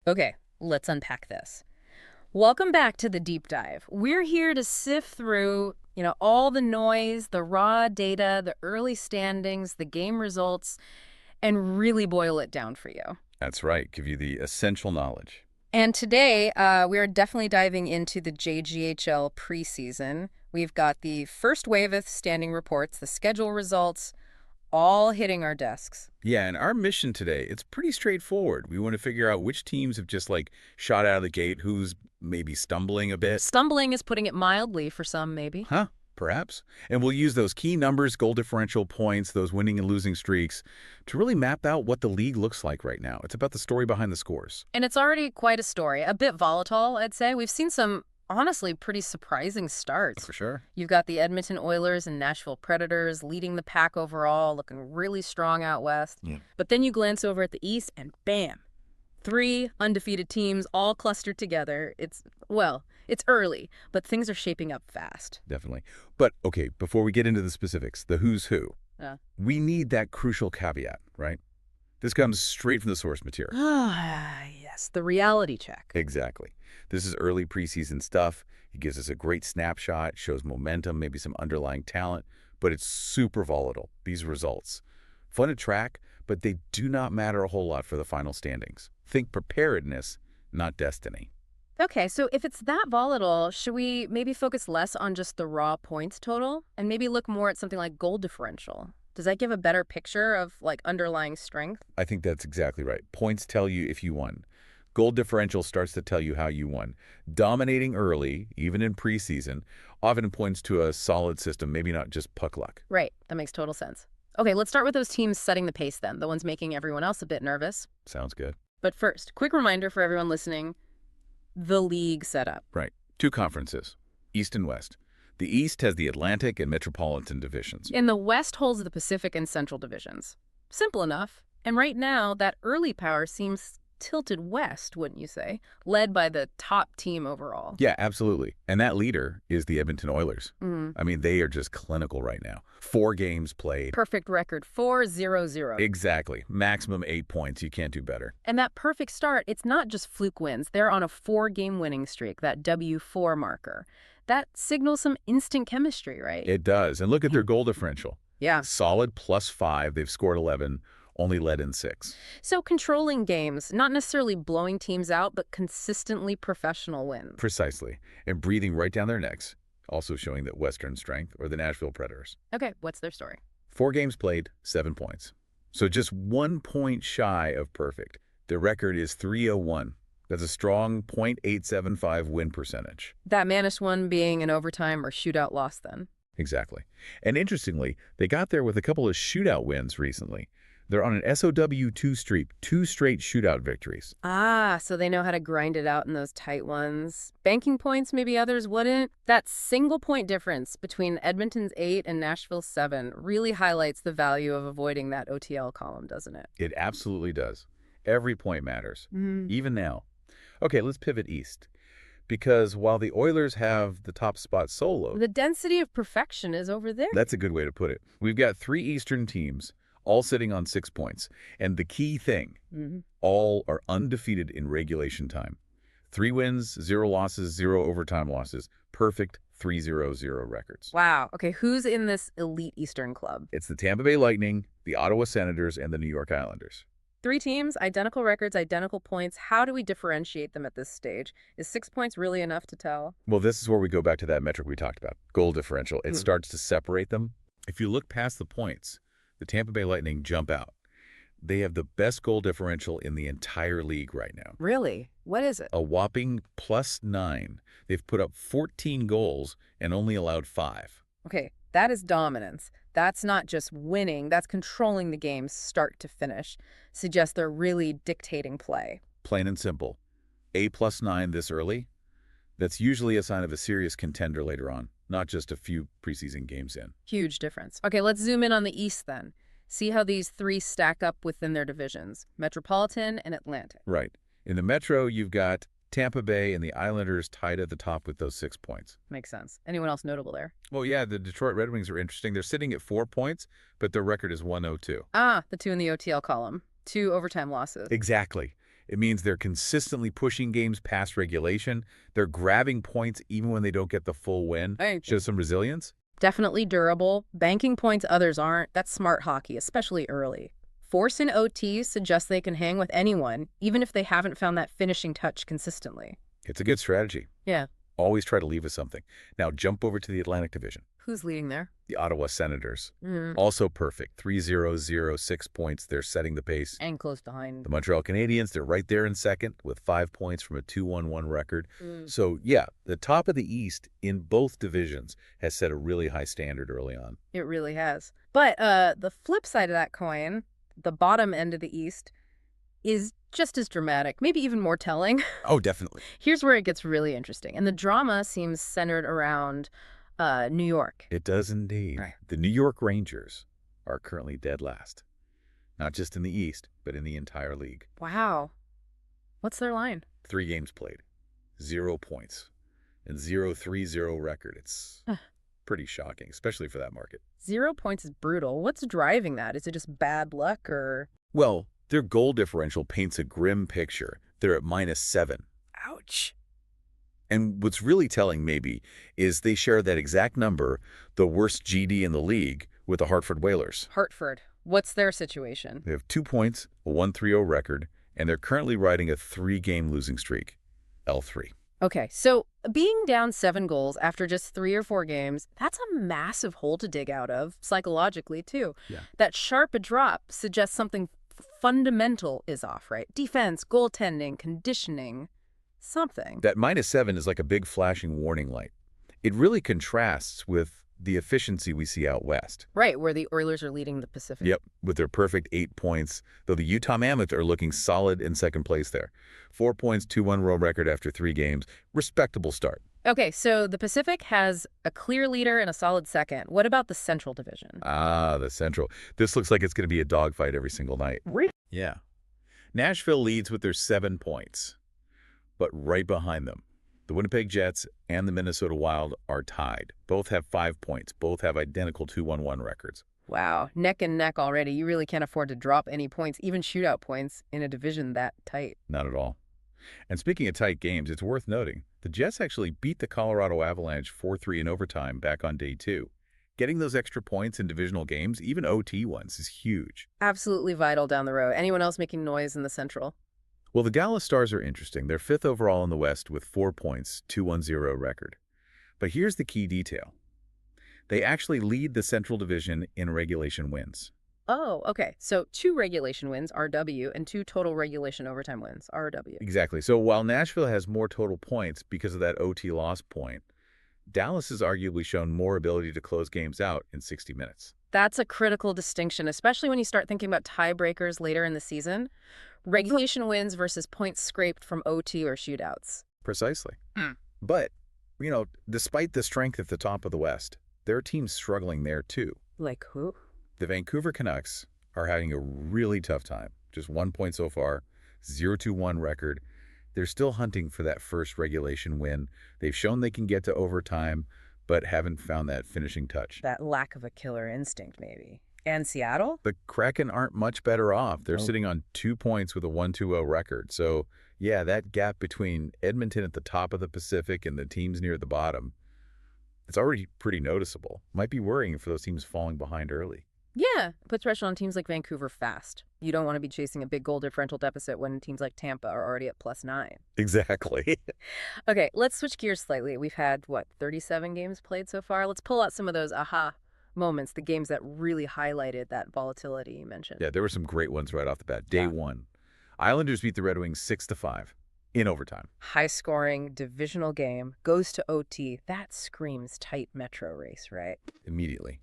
Okay, let's unpack this. Welcome back to the deep dive. We're here to sift through, all the noise, the raw data, the early standings, the game results, and really boil it down for you. That's right. Give you the essential knowledge. And today, we are definitely diving into the JGHL preseason. We've got the first wave of standing reports, the schedule results, all hitting our desks. Yeah, and our mission today, it's pretty straightforward. We want to figure out which teams have just shot out of the gate, who's maybe stumbling a bit. Stumbling is putting it mildly for some, maybe. Huh? Perhaps. And we'll use those key numbers, goal differential points, those winning and losing streaks, to really map out what the league looks like right now. It's about the story behind the scores. And it's already quite a story. A bit volatile, I'd say. We've seen some, honestly, pretty surprising starts. For sure. You've got the Edmonton Oilers and Nashville Predators leading the pack overall, looking really strong out west. Yeah. But then you glance over at the east and bam, 3 undefeated teams all clustered together. It's early, but things are shaping up fast. Definitely. But, okay, before we get into the specifics, the who's who, Yeah. we need that crucial caveat, right? This comes straight from the source material. Ah, yes, the reality check. Exactly. This is early preseason stuff. It gives us a great snapshot, shows momentum, maybe some underlying talent, but it's super volatile, these results. Fun to track, but they do not matter a whole lot for the final standings. Think preparedness, not destiny. Okay, so if it's that volatile, should we maybe focus less on just the raw points total and maybe look more at something like goal differential? Does that give a better picture of underlying strength? I think that's exactly right. Points tell you if you won. Goal differential starts to tell you how you won. Dominating early, even in preseason, often points to a solid system, maybe not just puck luck. Right, that makes total sense. Okay, let's start with those teams setting the pace then, the ones making everyone else a bit nervous. Sounds good. But first, quick reminder for everyone listening, the league setup. Right. 2 conferences, East and West. The East has the Atlantic and Metropolitan divisions. And the West holds the Pacific and Central divisions. Simple enough. And right now, that early power seems tilted west, wouldn't you say? Led by the top team overall. Yeah, absolutely. And that leader is the Edmonton Oilers. Mm. I mean, they are just clinical right now. 4 games played. Perfect record, 4-0-0. Exactly. Maximum 8 points. You can't do better. And that perfect start, it's not just fluke wins. They're on a 4-game winning streak, that W4 marker. That signals some instant chemistry, right? It does. And look at their goal differential. Yeah. Solid +5. They've scored 11, only led in 6. So controlling games, not necessarily blowing teams out, but consistently professional wins. Precisely. And breathing right down their necks. Also showing that Western strength, or the Nashville Predators. Okay, what's their story? 4 games played, 7 points. So just 1 point shy of perfect. Their record is 301. That's a strong .875 win percentage. That managed one being an overtime or shootout loss then. Exactly. And interestingly, they got there with a couple of shootout wins recently. They're on an SOW2 streak, 2 straight shootout victories. Ah, so they know how to grind it out in those tight ones. Banking points, maybe others wouldn't. That single point difference between Edmonton's 8 and Nashville's 7 really highlights the value of avoiding that OTL column, doesn't it? It absolutely does. Every point matters, even now. Okay, let's pivot east. Because while the Oilers have the top spot solo, The density of perfection is over there. that's a good way to put it. We've got 3 Eastern teams, all sitting on 6 points. And the key thing, all are undefeated in regulation time. 3 wins, 0 losses, 0 overtime losses. Perfect 3-0-0 records. Wow. Okay, who's in this elite Eastern club? It's the Tampa Bay Lightning, the Ottawa Senators, and the New York Islanders. 3 teams, identical records, identical points. How do we differentiate them at this stage? Is 6 points really enough to tell? Well, this is where we go back to that metric we talked about, goal differential. It starts to separate them. If you look past the points, the Tampa Bay Lightning jump out. They have the best goal differential in the entire league right now. Really? What is it? A whopping +9. They've put up 14 goals and only allowed 5. Okay, that is dominance. That's not just winning, that's controlling the game start to finish. Suggests they're really dictating play. Plain and simple. A +9 this early, that's usually a sign of a serious contender later on, not just a few preseason games in. Huge difference. Okay, let's zoom in on the East then. See how these 3 stack up within their divisions, Metropolitan and Atlantic. Right. In the Metro, you've got Tampa Bay and the Islanders tied at the top with those 6 points. Makes sense. Anyone else notable there? Well, yeah, the Detroit Red Wings are interesting. They're sitting at 4 points, but their record is 102. Ah, the 2 in the OTL column. 2 overtime losses. Exactly. It means they're consistently pushing games past regulation. They're grabbing points even when they don't get the full win. Right. Shows some resilience. Definitely durable. Banking points others aren't. That's smart hockey, especially early. Force in OT suggests they can hang with anyone, even if they haven't found that finishing touch consistently. It's a good strategy. Yeah. Always try to leave us something. Now jump over to the Atlantic Division. Who's leading there? The Ottawa Senators. Mm. Also perfect. 3-0-0, 6 points. They're setting the pace. And close behind. The Montreal Canadiens, they're right there in second with 5 points from a 2-1-1 record. Mm. So, yeah, the top of the East in both divisions has set a really high standard early on. It really has. But the flip side of that coin, the bottom end of the East, is just as dramatic, maybe even more telling. Oh, definitely. Here's where it gets really interesting. And the drama seems centered around New York. It does indeed. Right. The New York Rangers are currently dead last. Not just in the East, but in the entire league. Wow. What's their line? 3 games played, 0 points, and 0-3-0 record. It's pretty shocking, especially for that market. 0 points is brutal. What's driving that? Is it just bad luck or... Well, their goal differential paints a grim picture. They're at -7. Ouch. And what's really telling, maybe, is they share that exact number, the worst GD in the league, with the Hartford Whalers. Hartford. What's their situation? They have 2 points, a 1-3-0 record, and they're currently riding a 3-game losing streak, L3. Okay, so being down 7 goals after just 3 or 4 games, that's a massive hole to dig out of, psychologically, too. Yeah. That sharp a drop suggests something fundamental is off, right? Defense, goaltending, conditioning, something. That -7 is like a big flashing warning light. It really contrasts with the efficiency we see out west. Right, where the Oilers are leading the Pacific. Yep, with their perfect 8 points, though the Utah Mammoth are looking solid in second place there. 4 points, 2-1 road record after 3 games. Respectable start. Okay, so the Pacific has a clear leader and a solid second. What about the Central Division? Ah, the Central. This looks like it's going to be a dogfight every single night. Really? Yeah. Nashville leads with their 7 points. But right behind them, the Winnipeg Jets and the Minnesota Wild are tied. Both have 5 points. Both have identical 2-1-1 records. Wow, neck and neck already. You really can't afford to drop any points, even shootout points, in a division that tight. Not at all. And speaking of tight games, it's worth noting, the Jets actually beat the Colorado Avalanche 4-3 in overtime back on day 2. Getting those extra points in divisional games, even OT ones, is huge. Absolutely vital down the road. Anyone else making noise in the Central? Well, the Dallas Stars are interesting. They're 5th overall in the West with 4 points, 2-1-0 record. But here's the key detail. They actually lead the Central Division in regulation wins. Oh, okay. So 2 regulation wins, RW, and 2 total regulation overtime wins, RW. Exactly. So while Nashville has more total points because of that OT loss point, Dallas has arguably shown more ability to close games out in 60 minutes. That's a critical distinction, especially when you start thinking about tiebreakers later in the season. Regulation wins versus points scraped from OT or shootouts. Precisely. Mm. But, despite the strength at the top of the West, there are teams struggling there too. Like who? The Vancouver Canucks are having a really tough time. Just 1 point so far, 0-2-1 record. They're still hunting for that first regulation win. They've shown they can get to overtime, but haven't found that finishing touch. That lack of a killer instinct, maybe. And Seattle? The Kraken aren't much better off. They're sitting on 2 points with a 1-2-0 record. So, yeah, that gap between Edmonton at the top of the Pacific and the teams near the bottom, it's already pretty noticeable. Might be worrying for those teams falling behind early. Yeah, puts pressure on teams like Vancouver fast. You don't want to be chasing a big goal differential deficit when teams like Tampa are already at +9. Exactly. Okay, let's switch gears slightly. We've had, 37 games played so far? Let's pull out some of those aha moments, the games that really highlighted that volatility you mentioned. Yeah, there were some great ones right off the bat. Day 1. Islanders beat the Red Wings 6-5 in overtime. High-scoring, divisional game, goes to OT. That screams tight metro race, right? Immediately.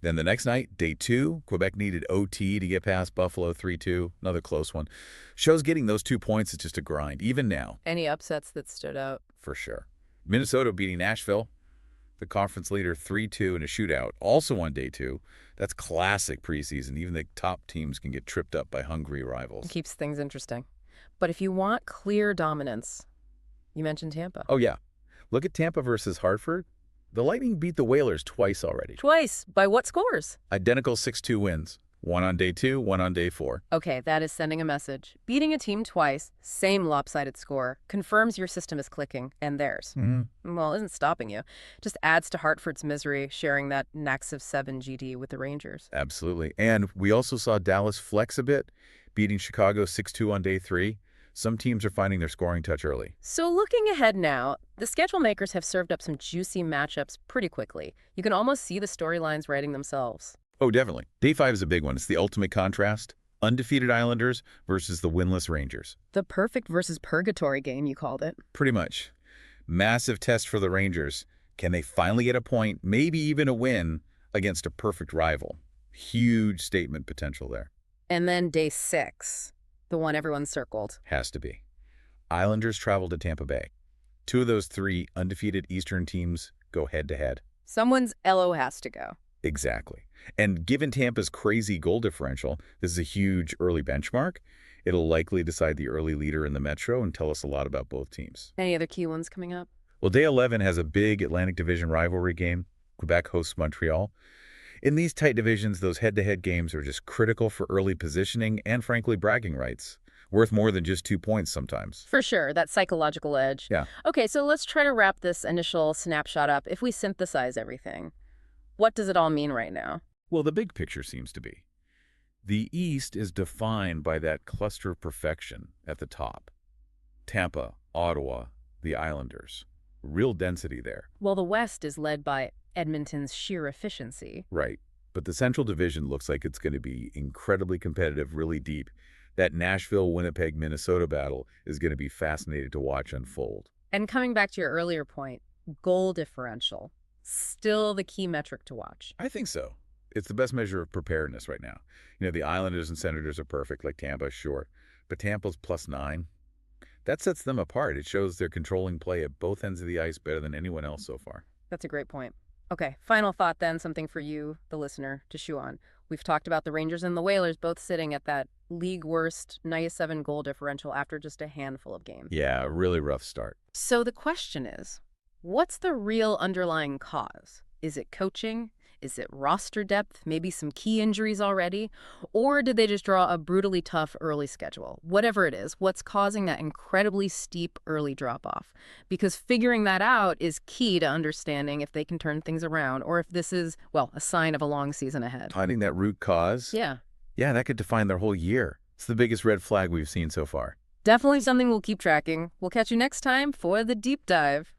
Then the next night, day 2, Quebec needed OT to get past Buffalo 3-2, another close one. Shows getting those 2 points is just a grind, even now. Any upsets that stood out? For sure. Minnesota beating Nashville, the conference leader 3-2 in a shootout, also on day 2. That's classic preseason. Even the top teams can get tripped up by hungry rivals. It keeps things interesting. But if you want clear dominance, you mentioned Tampa. Oh, yeah. Look at Tampa versus Hartford. The Lightning beat the Whalers twice already. Twice. By what scores? Identical 6-2 wins. One on day 2, one on day 4. Okay, that is sending a message. Beating a team twice, same lopsided score, confirms your system is clicking, and theirs. Well, isn't stopping you. Just adds to Hartford's misery, sharing that Nax of 7 GD with the Rangers. Absolutely. And we also saw Dallas flex a bit, beating Chicago 6-2 on day 3. Some teams are finding their scoring touch early. So looking ahead now, the schedule makers have served up some juicy matchups pretty quickly. You can almost see the storylines writing themselves. Oh, definitely. Day 5 is a big one. It's the ultimate contrast. Undefeated Islanders versus the winless Rangers. The perfect versus purgatory game, you called it. Pretty much. Massive test for the Rangers. Can they finally get a point, maybe even a win, against a perfect rival? Huge statement potential there. And then day 6, the one everyone circled. Has to be. Islanders travel to Tampa Bay. 2 of those 3 undefeated Eastern teams go head-to-head. Someone's LO has to go. Exactly. And given Tampa's crazy goal differential, this is a huge early benchmark. It'll likely decide the early leader in the Metro and tell us a lot about both teams. Any other key ones coming up? Well, Day 11 has a big Atlantic Division rivalry game. Quebec hosts Montreal. In these tight divisions, those head-to-head games are just critical for early positioning and, frankly, bragging rights. Worth more than just 2 points sometimes. For sure, that psychological edge. Yeah. Okay, so let's try to wrap this initial snapshot up. If we synthesize everything, what does it all mean right now? Well, the big picture seems to be the East is defined by that cluster of perfection at the top. Tampa, Ottawa, the Islanders. Real density there. Well, the West is led by Edmonton's sheer efficiency. Right. But the Central Division looks like it's going to be incredibly competitive, really deep. That Nashville, Winnipeg, Minnesota battle is going to be fascinating to watch unfold. And coming back to your earlier point, goal differential. Still the key metric to watch. I think so. It's the best measure of preparedness right now. You know, the Islanders and Senators are perfect, like Tampa, sure. But Tampa's +9. That sets them apart. It shows they're controlling play at both ends of the ice better than anyone else so far. That's a great point. Okay, final thought then, something for you, the listener, to chew on. We've talked about the Rangers and the Whalers both sitting at that league-worst 97 goal differential after just a handful of games. Yeah, a really rough start. So the question is, what's the real underlying cause? Is it coaching? Is it roster depth, maybe some key injuries already? Or did they just draw a brutally tough early schedule? Whatever it is, what's causing that incredibly steep early drop-off? Because figuring that out is key to understanding if they can turn things around or if this is, well, a sign of a long season ahead. Finding that root cause? Yeah. Yeah, that could define their whole year. It's the biggest red flag we've seen so far. Definitely something we'll keep tracking. We'll catch you next time for the Deep Dive.